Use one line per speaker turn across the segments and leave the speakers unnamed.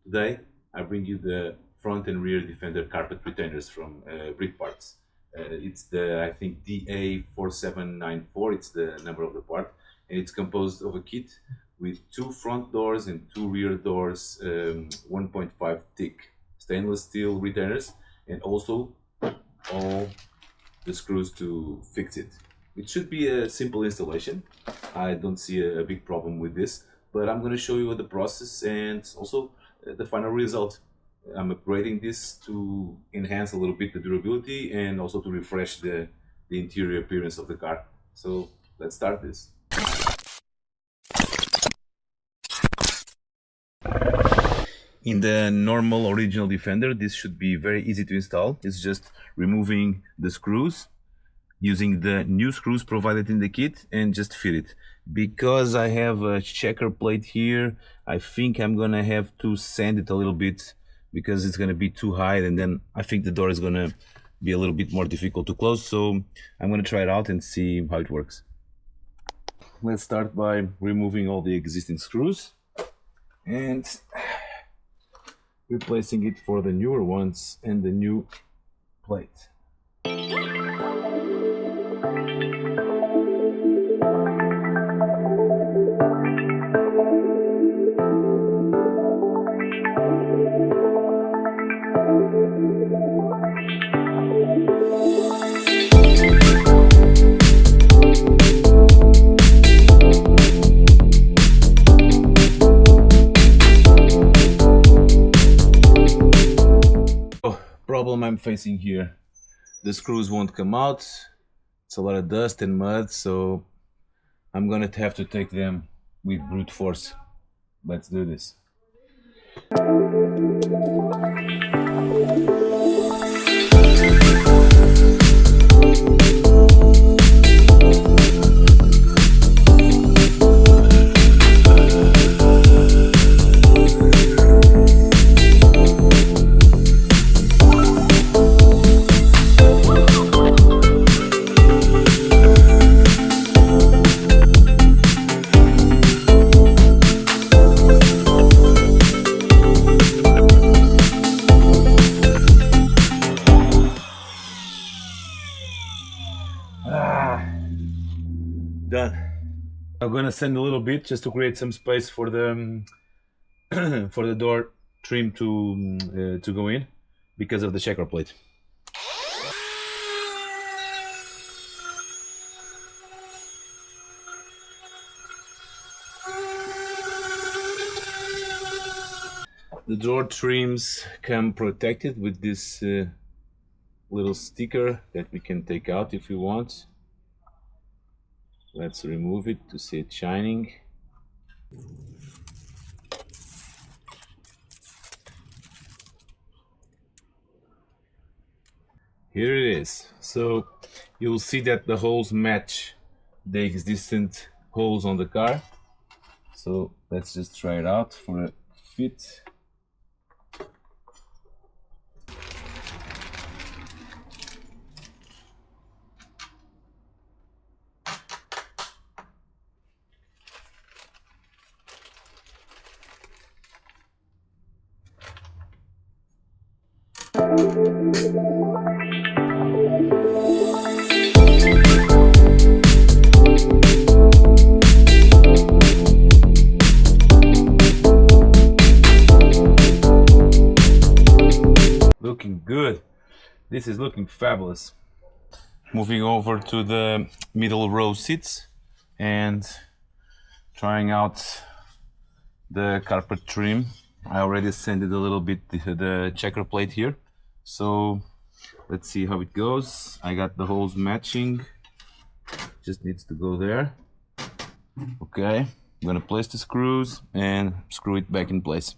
Today I bring you the front and rear Defender carpet retainers from Britpart. It's the, I think, DA4794, it's the number of the part, and it's composed of a kit with 2 front doors and 2 rear doors, 1.5 thick stainless steel retainers, and also all the screws to fix it. It should be a simple installation. I don't see a big problem with this, but I'm going to show you the process and also the final result. I'm upgrading this to enhance a little bit the durability and also to refresh the interior appearance of the car. So let's start this. In the normal original Defender, this should be very easy to install. It's just removing the screws, using the new screws provided in the kit, and just fit it. Because I have a checker plate here, I think I'm gonna have to sand it a little bit because it's gonna be too high, and then I think the door is gonna be a little bit more difficult to close. So I'm gonna try it out and see how it works. Let's start by removing all the existing screws and replacing it for the newer ones and the new plate. Problem I'm facing here, the screws won't come out. It's a lot of dust and mud, so I'm gonna have to take them with brute force. Let's do this. Done. I'm gonna sand a little bit just to create some space for the for the door trim to go in because of the checker plate. The door trims come protected with this little sticker that we can take out if we want. Let's remove it to see it shining. Here it is. So you'll see that the holes match the existing holes on the car. So let's just try it out for a fit. Looking good. This is looking fabulous. Moving over to the middle row seats and trying out the carpet trim. I already sanded a little bit the checker plate here, so let's see how it goes. I got the holes matching, just needs to go there. Okay, I'm gonna place the screws and screw it back in place.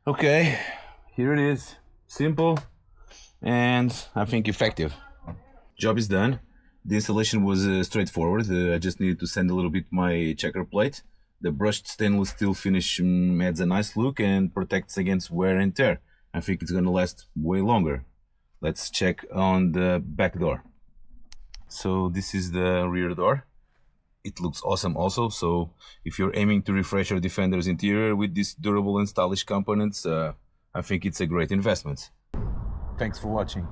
Okay, here it is. Simple and I think effective. Job is done. The installation was straightforward. I just needed to sand a little bit my checker plate. The brushed stainless steel finish adds a nice look and protects against wear and tear. I think it's gonna last way longer. Let's check on the back door. So this is the rear door. It looks awesome also, so if you're aiming to refresh your Defender's interior with these durable and stylish components, I think it's a great investment. Thanks for watching.